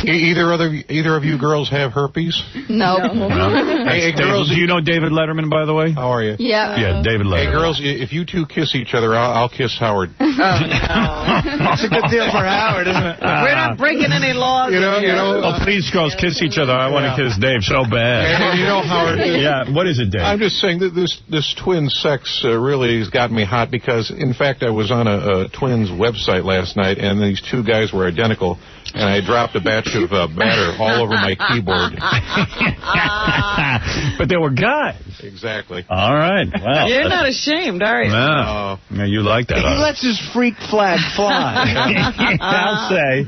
Either of you girls have herpes? No. Hey, girls, do you know David Letterman, by the way? How are you? Yeah. Yeah, David Letterman. Hey, girls, if you two kiss each other, I'll kiss Howard. It's a good deal for Howard, isn't it? We're not breaking any laws. You know. Oh, please, girls, kiss each other. I want to kiss Dave so bad. And you know, Howard. Yeah, what is it, Dave? I'm just saying that this twin sex really has got me hot because, in fact, I was on a twins website last night, and these two guys were identical, and I dropped a batch of batter all over my keyboard. But they were guys. Exactly. All right. Wow. You're not ashamed, are you? No. No, you like that. He lets his freak flag fly. I'll say.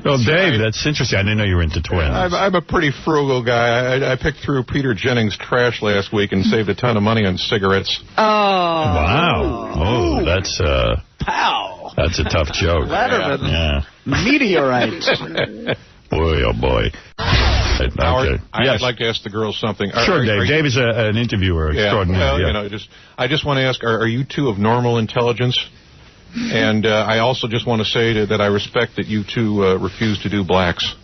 Well, Dave, that's interesting. I didn't know you were into twins. I'm a pretty frugal guy. I picked through Peter Jennings' trash last week and saved a ton of money on cigarettes. Oh. Wow. Oh, that's Pow. that's a tough joke. Letterman. Yeah. Meteorite. Boy, oh boy. Howard, Okay. Yes. I'd like to ask the girls something. Sure, Dave. Dave is an interviewer extraordinary. Well, Yeah. I just want to ask: are you two of normal intelligence? And I also just want to say that I respect that you two refuse to do blacks.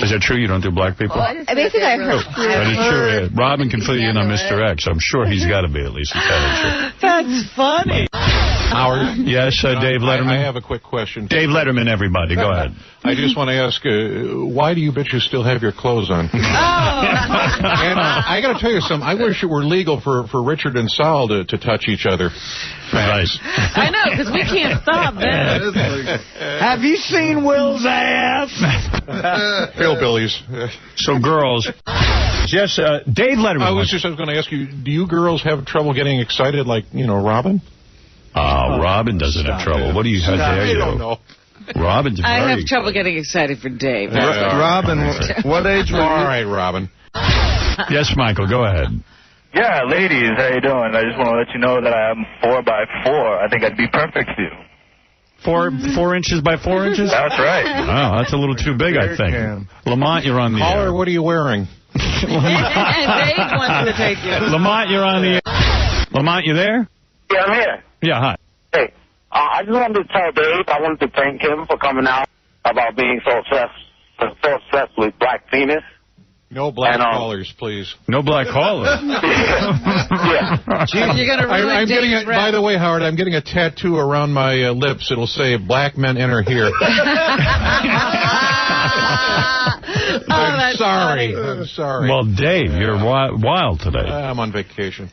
Is that true? You don't do black people? Basically, I heard. That is true. Yeah. Robin can fill you in on Mr. X. I'm sure he's got to be at least intelligent. That's funny. Howard? Yes, Dave Letterman? I have a quick question. Dave Letterman, everybody. Go ahead. I just want to ask, why do you bitches still have your clothes on? And I got to tell you something. I wish it were legal for Richard and Sal to touch each other. Right. I know, because we can't stop that. Have you seen Will's ass? Hillbillies. So, girls. Yes, Dave Letterman. I was going to ask you, do you girls have trouble getting excited like, Robin? Robin doesn't have trouble. What do you have there? I don't know. Robin's very I have trouble getting excited for Dave. Robin, what age were you? All right, Robin. Yes, Michael, go ahead. Yeah, ladies, how you doing? I just want to let you know that I am 4x4. I think I'd be perfect for you. 4 inches by 4 inches? That's right. Oh, that's a little too big, I think. Lamont, you're on the air. Caller, what are you wearing? Dave wants to take you. Lamont, you're on the air. Lamont, you there? Yeah, I'm here. Yeah, hi. Hey, I just wanted to tell Dave, I wanted to thank him for coming out about being so obsessed with black penis. No black callers, please. No black callers. Yeah. You're going to ruin I'm getting Dave's by the way, Howard, I'm getting a tattoo around my lips. It'll say, "Black men enter here." I'm sorry. I'm sorry. Well, Dave, you're wild today. I'm on vacation.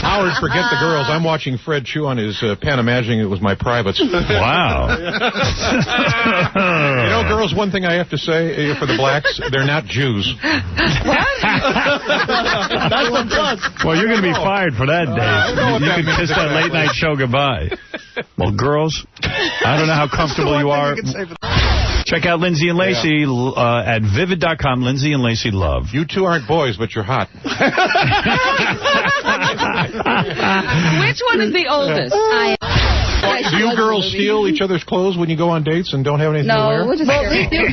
Howard, forget the girls. I'm watching Fred chew on his pen, imagining it was my privates. Wow. Girls, one thing I have to say for the blacks, they're not Jews. That's the plus. Well, you're going to be fired for that, Dave. You can kiss that late night show goodbye. Well, girls, I don't know how comfortable you are. Check out Lindsay and Lacey at vivid.com. Lindsay and Lacey Love. You two aren't boys, but you're hot. Which one is the oldest? Do you girls steal each other's clothes when you go on dates and don't have anything to wear? No, we do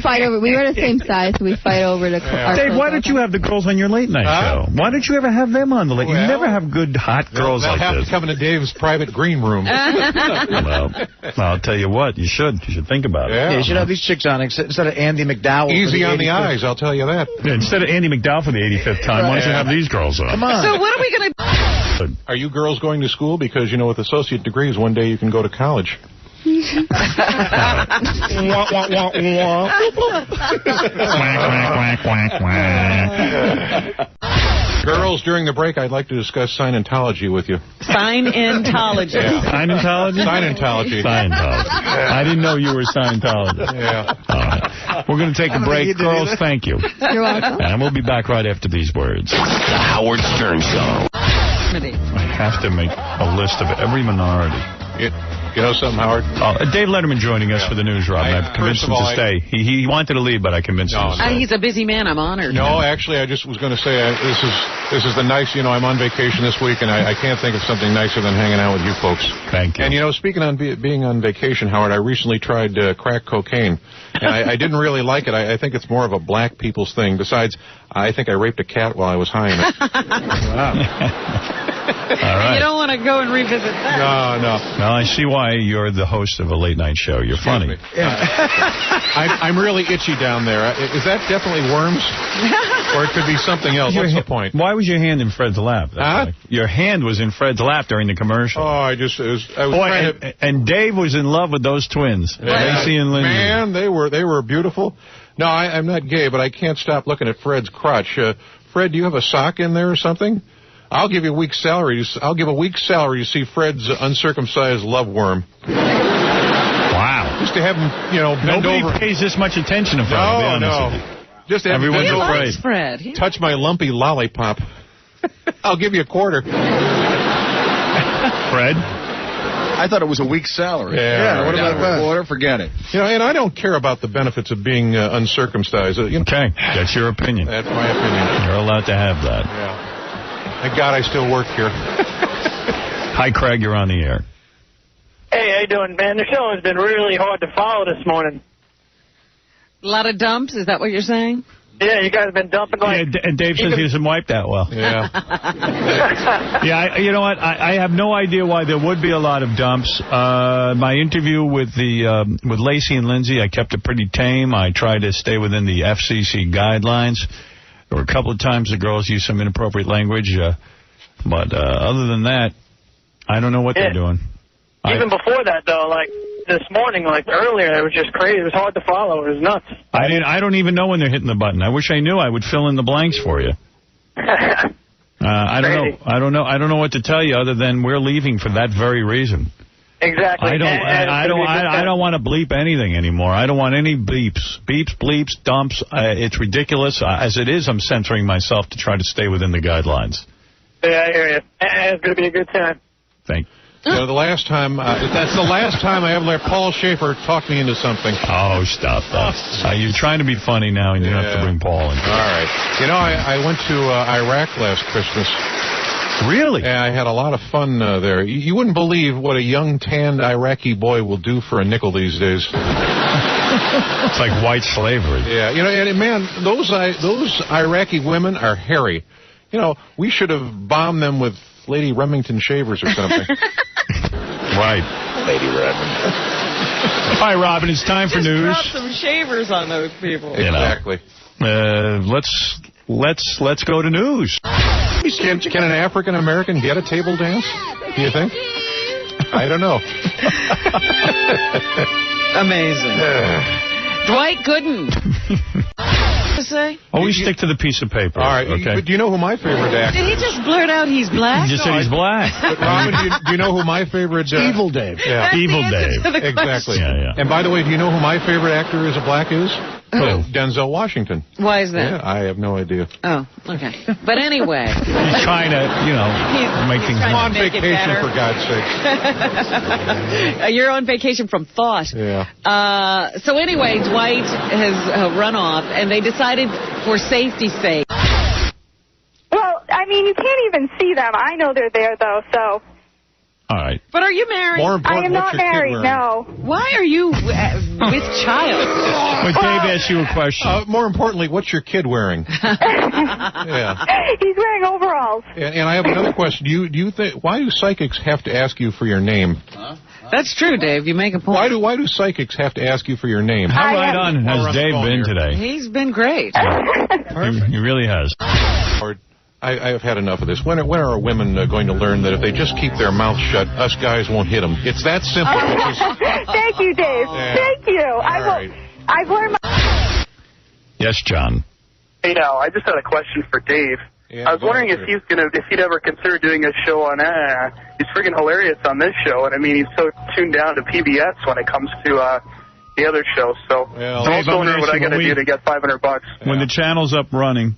fight over. We were the same size, so we fight over the. Our Dave, why don't you have the girls on your late night show? Why don't you ever have them on the late? You never have good hot girls they'll like have this. to come into Dave's private green room. Well, I'll tell you what, you should think about it. Yeah, you should have these chicks on instead of Andy McDowell. Easy on the eyes, I'll tell you that. Yeah, instead of Andy McDowell for the 85th time, why don't you have these girls on? Come on. So what are we going to do? Are you girls going to school? Because, with associate degrees, one day you can go to college. Girls, during the break, I'd like to discuss Scientology with you. Scientology. Yeah. Scientology? Scientology. Scientology. I didn't know you were Scientologist. Yeah. All right. We're going to take a break. Girls, thank you. You're welcome. And we'll be back right after these words. The Howard Stern Show. I have to make a list of every minority. You know something, Howard? Dave Letterman joining us for the news, Rob. I've convinced him to stay. He wanted to leave, but I convinced him to stay. He's a busy man. I'm honored. No, actually, I just was going to say this is the nice. I'm on vacation this week, and I can't think of something nicer than hanging out with you folks. Thank you. And speaking on being on vacation, Howard, I recently tried crack cocaine, and I didn't really like it. I think it's more of a black people's thing. Besides, I think I raped a cat while I was high in it. Wow. right. You don't want to go and revisit that. No. Well, I see why you're the host of a late night show. You're funny. I'm really itchy down there. Is that definitely worms? Or it could be something else. What's the point? Why was your hand in Fred's lap? Huh? Your hand was in Fred's lap during the commercial. Oh, I was trying to... And Dave was in love with those twins, Lacey and Lindsay. Man, they were beautiful. No, I'm not gay, but I can't stop looking at Fred's crotch. Fred, do you have a sock in there or something? I'll give you a week's salary. I'll give a week's salary to see Fred's uncircumcised love worm. Wow. Just to have him, bend Nobody over. pays this much attention to Fred. No. Just to have him Everyone's bend over. afraid. Fred. Touch my lumpy lollipop. I'll give you a quarter. Fred? I thought it was a week's salary. Yeah, what about a quarter? Forget it. And I don't care about the benefits of being uncircumcised. Okay, that's your opinion. That's my opinion. You're allowed to have that. Yeah. Thank God I still work here. Hi, Craig. You're on the air. Hey, how you doing, man? The show has been really hard to follow this morning. A lot of dumps, is that what you're saying? Yeah, you guys have been dumping like... Yeah, and Dave says he doesn't wipe that well. Yeah. Yeah, you know what? I have no idea why there would be a lot of dumps. My interview with Lacey and Lindsay, I kept it pretty tame. I tried to stay within the FCC guidelines. There were a couple of times the girls used some inappropriate language. But other than that, I don't know what they're doing. Even before that, though, like this morning, like earlier, it was just crazy. It was hard to follow. It was nuts. I don't even know when they're hitting the button. I wish I knew. I would fill in the blanks for you. I don't know. I don't know what to tell you other than we're leaving for that very reason. Exactly. I don't want to bleep anything anymore. I don't want any beeps, bleeps, dumps. It's ridiculous. As it is, I'm censoring myself to try to stay within the guidelines. Yeah, I hear you. It's going to be a good time. Thank you. The last time, that's the last time I ever let Paul Schaefer talk me into something. Oh, stop that. You're trying to be funny now, and you have to bring Paul in. All right. I went to Iraq last Christmas. Really? Yeah, I had a lot of fun there. You wouldn't believe what a young, tanned Iraqi boy will do for a nickel these days. It's like white slavery. Yeah, and man, those Iraqi women are hairy. We should have bombed them with Lady Remington shavers or something. Right. Lady Remington. Hi, Robin. It's time for news. Just drop some shavers on those people. Exactly. Let's go to news. Can an African American get a table dance? Do you think? I don't know. Amazing. Dwight Gooden. To say? Always stick to the piece of paper. All right. Okay. But do you know who my favorite actor? Did he just blurt out he's black? He just said he's black. But Robin, do you know who my favorite? Evil Dave. Yeah. Evil Dave. Exactly. Yeah. And by the way, do you know who my favorite actor is? A black is? Who? Denzel Washington. Why is that? Yeah, I have no idea. Oh, okay. But anyway. He's trying to, make things I'm on make it vacation, better. for God's sake. You're on vacation from thought. Yeah. So anyway, Dwight has run off, and they decided for safety's sake. Well, I mean, you can't even see them. I know they're there, though, so... All right. But are you married? More important, I am not what's your kid married, wearing? no. Why are you with child? But Dave asked you a question. More importantly, what's your kid wearing? Yeah. He's wearing overalls. And I have another question. Do you think why do psychics have to ask you for your name? That's true, Dave. You make a point. Why do psychics have to ask you for your name? How right on has Dave been today? He's been great. He really has. I've had enough of this. When are women going to learn that if they just keep their mouths shut, us guys won't hit them? It's that simple. Thank you, Dave. Yeah. Thank you. Right. I've learned my... Yes, John. Hey, now, I just had a question for Dave. Yeah, I was wondering if he'd ever consider doing a show on he's friggin' hilarious on this show, and I mean he's so tuned down to PBS when it comes to the other show. So I'm also wondering what I got to do to get $500. When the channel's up running.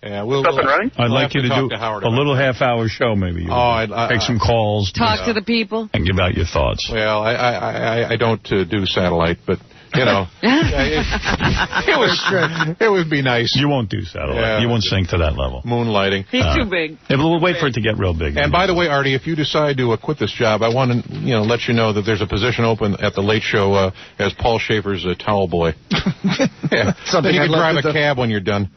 Yeah, up and running? I'd like you to do a little half-hour show, maybe. Take some calls. Talk to the people. And give out your thoughts. Well, I don't do satellite, but, it would be nice. You won't do satellite. Yeah. You won't sink to that level. Moonlighting. He's too big. We'll wait for it to get real big. And by the way, Artie, if you decide to quit this job, I want to, let you know that there's a position open at the Late Show as Paul Schaefer's towel boy. Yeah. Something you I'd can love drive to a cab when you're done.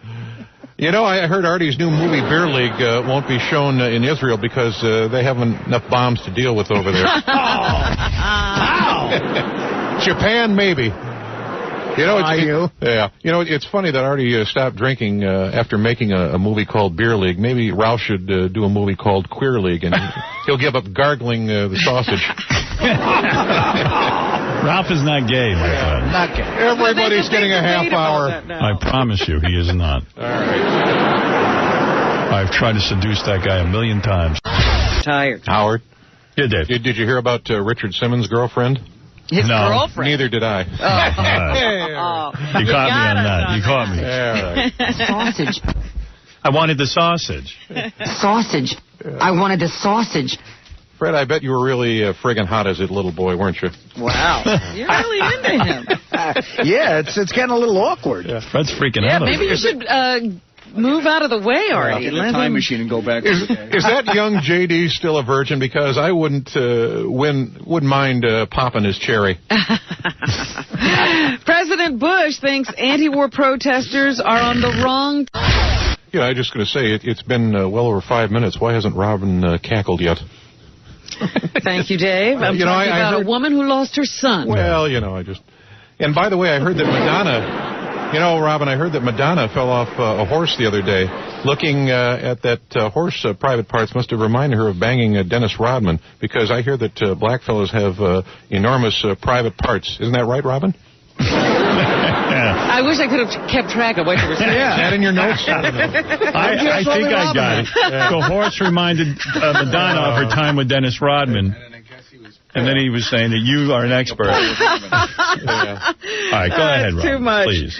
You know, I heard Artie's new movie, Beer League, won't be shown in Israel because they haven't enough bombs to deal with over there. Japan, maybe. You know, yeah. You know, it's funny that Artie stopped drinking after making a movie called Beer League. Maybe Ralph should do a movie called Queer League, and he'll give up gargling the sausage. Ralph is not gay, my friend. Not gay. Everybody's getting a half hour. I promise you, he is not. All right. I've tried to seduce that guy 1,000,000 times. Tired. Howard? Yeah, Dave. Did you hear about Richard Simmons' girlfriend? His girlfriend? Neither did I. Oh. You caught me on that. You caught me. Yeah, right. Sausage. I wanted the sausage. Sausage. I wanted the sausage. Fred, I bet you were really friggin' hot as a little boy, weren't you? Wow. You're really into him. Yeah, it's getting a little awkward. Yeah. Fred's freaking out. Yeah, maybe you should move out of the way, Artie. Get a time machine and go back. Is that young J.D. still a virgin? Because I wouldn't mind popping his cherry. President Bush thinks anti-war protesters are on the wrong... Yeah, I'm just going to say, it's been well over 5 minutes. Why hasn't Robin cackled yet? Thank you, Dave. I'm talking about a woman who lost her son. Well, you know, And by the way, I heard that Madonna... You know, Robin, I heard that Madonna fell off a horse the other day. Looking at that horse private parts must have reminded her of banging Dennis Rodman, because I hear that black fellas have enormous private parts. Isn't that right, Robin? I wish I could have kept track of what you were saying. Yeah. Is that in your notes? I think I got it. The horse reminded Madonna of her time with Dennis Rodman. And then he was saying that you are an expert. Yeah. All right, go ahead, Rob. Too much. Please.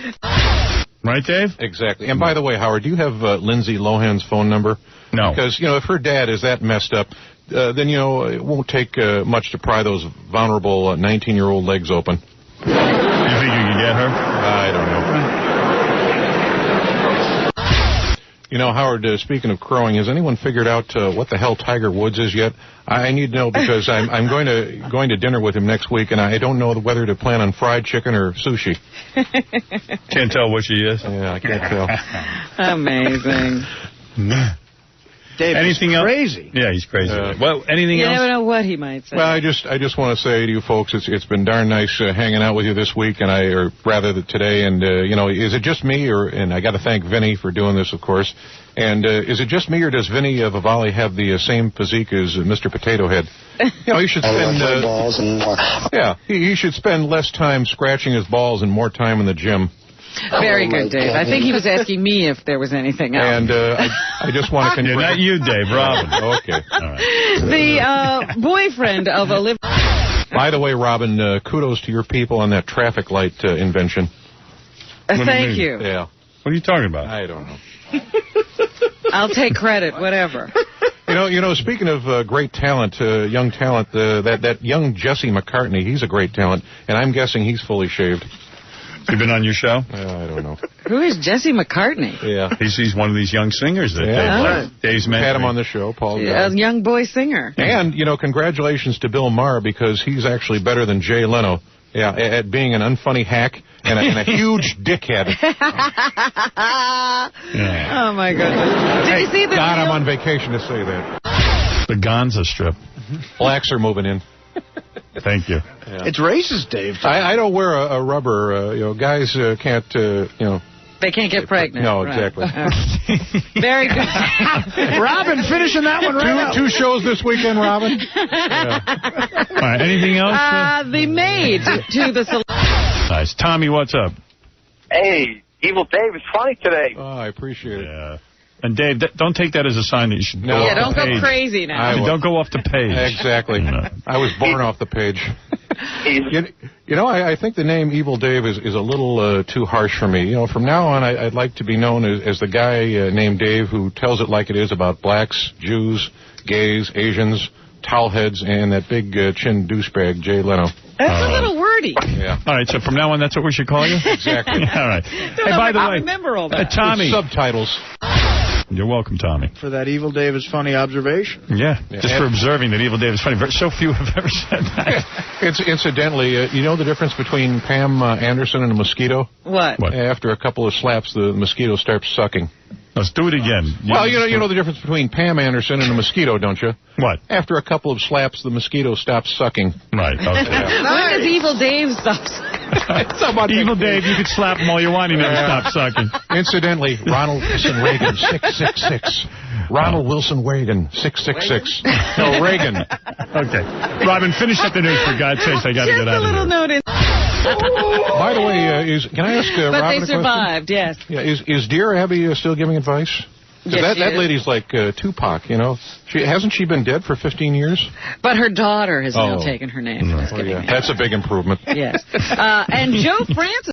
Right, Dave? Exactly. And by the way, Howard, do you have Lindsay Lohan's phone number? No. Because, you know, if her dad is that messed up, then, you know, it won't take much to pry those vulnerable 19-year-old legs open. You think you can get her? I don't know. You know, Howard, speaking of crowing, has anyone figured out what the hell Tiger Woods is yet? I need to know, because I'm going to dinner with him next week, and I don't know whether to plan on fried chicken or sushi. Can't tell what she is? Yeah, I can't tell. Amazing. Dave, anything else? Crazy. Yeah, he's crazy. Well, anything else? You never know what he might say. Well, I just want to say to you folks, it's been darn nice hanging out with you this week, or rather today. And you know, is it just me, and I got to thank Vinny for doing this, of course. And is it just me, or does Vinny Vivalli have the same physique as Mr. Potato Head? You know, he should spend he should spend less time scratching his balls and more time in the gym. Very good, Dave. I think he was asking me if there was anything else. And I just want to... Not you, Dave. Robin. Okay. All right. The boyfriend of Olivia... By the way, Robin, kudos to your people on that traffic light invention. Thank you. Yeah. What are you talking about? I don't know. I'll take credit, whatever. You know. Speaking of great talent, young talent, that young Jesse McCartney, he's a great talent, and I'm guessing he's fully shaved. You been on your show? I don't know. Who is Jesse McCartney? Yeah. He's one of these young singers that Dave's mentioning. Had him on the show, Paul. A young boy singer. And, you know, congratulations to Bill Maher, because he's actually better than Jay Leno. Yeah, at being an unfunny hack and a huge dickhead. Oh, my goodness. Did you see the God, I'm on vacation to say that. The Gonza strip. Blacks are moving in. Thank you. Yeah. It's racist, Dave. I don't wear a rubber. You know, guys can't, you know. They can't get pregnant. No, exactly. Right. Very good. Robin, finishing that one right Two shows this weekend, Robin. All right, anything else? The maid to the... Nice. Tommy, what's up? Hey, Evil Dave is funny today. Oh, I appreciate it. Yeah. And Dave, don't take that as a sign that you should go off don't the page. go crazy now. Don't go off the page. Exactly. I was born off the page. You know, I think the name Evil Dave is a little too harsh for me. You know, from now on, I'd like to be known as the guy named Dave who tells it like it is about blacks, Jews, gays, Asians, towelheads, and that big chin douchebag, Jay Leno. That's a little wordy. Yeah. All right, so from now on, that's what we should call you? Exactly. All right. Hey, by the way, remember all that. Tommy. Subtitles. You're welcome, Tommy. For that Evil Dave's funny observation. Yeah, just for observing that Evil Dave is funny. So few have ever said that. Incidentally, you know the difference between Pam Anderson and a mosquito? What? After a couple of slaps, the mosquito starts sucking. Let's do it again. Well, you know the difference between Pam Anderson and a mosquito, don't you? What? After a couple of slaps, the mosquito stops sucking. Right, okay. When does Evil Dave stop? Evil Dave, you could slap him all you want, he never stopped sucking. Incidentally, Ronald Wilson Reagan, 666. Ronald Wilson Reagan, 666. No, Reagan. Okay. Robin, finish up the news, for God's sakes. I got to get out of here. Just a little notice. By the way, can I ask But Robin they a survived, yes. question? Yeah, is Dear Abby still giving advice? Yes, that lady's like Tupac, you know. Hasn't she been dead for 15 years? But her daughter has now taken her name. That's a big improvement. Yes. And Joe Francis.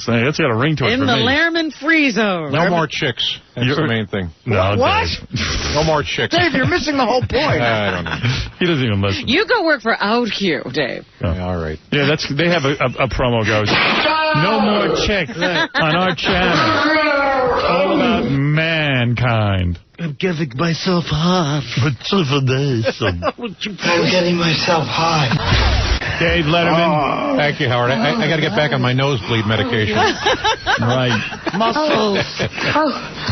That's got a ring to it in for the me. Lehrman free zone. No more chicks. That's the main thing. No, What? Dave. No more chicks. Dave, you're missing the whole point. I don't know. He doesn't even listen. You go work for OutQ, Dave. Yeah, all right. Yeah, they have a promo goes, no more chicks on our channel. All about mankind. I'm giving myself high. I'm getting myself high. Dave Letterman. Thank you, Howard. I got to get back on my nosebleed medication. Right. Muscles.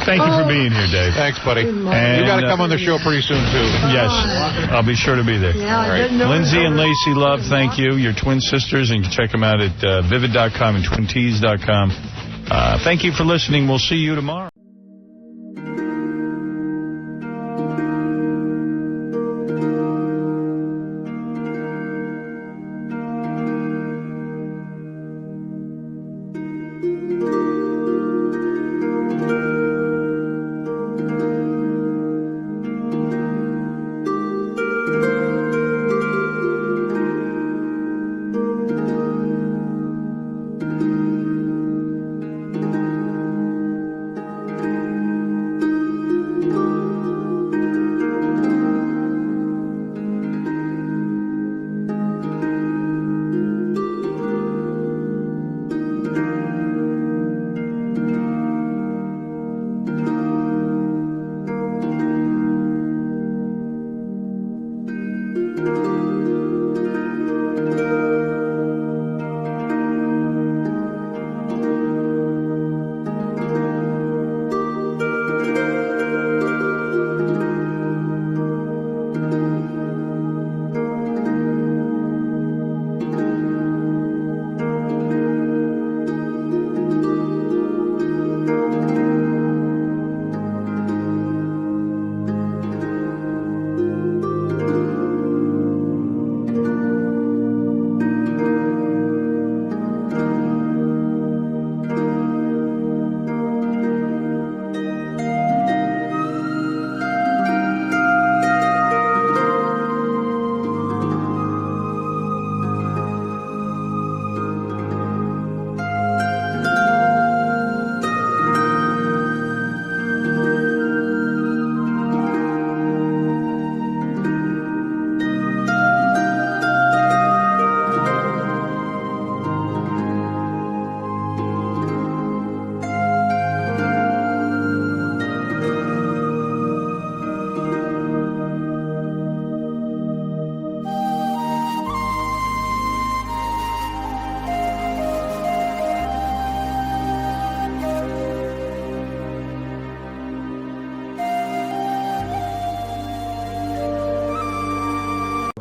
Thank you for being here, Dave. Thanks, buddy. And, you got to come on the show pretty soon, too. Yes, I'll be sure to be there. Yeah, All right. Lindsay and Lacey Love, thank you. You're twin sisters, and you can check them out at vivid.com and twintees.com. Thank you for listening. We'll see you tomorrow.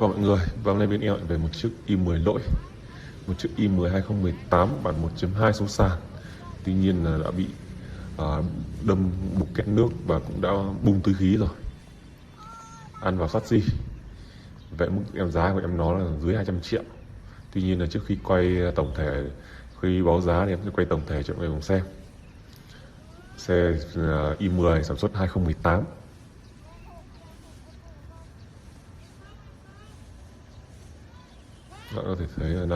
Chào mọi người, và hôm nay bên em lại về một chiếc i10 lỗi. Một chiếc i10 2018 bản 1.2 số sàn. Tuy nhiên là đã bị đâm bục kẹt nước và cũng đã bung túi khí rồi. Ăn vào sắt xi. Vậy mức em giá của em nó là dưới 200 triệu. Tuy nhiên là trước khi quay tổng thể, khi báo giá thì em sẽ quay tổng thể cho mọi người cùng xem. Xe i10 sản xuất 2018. Các bạn có thể thấy là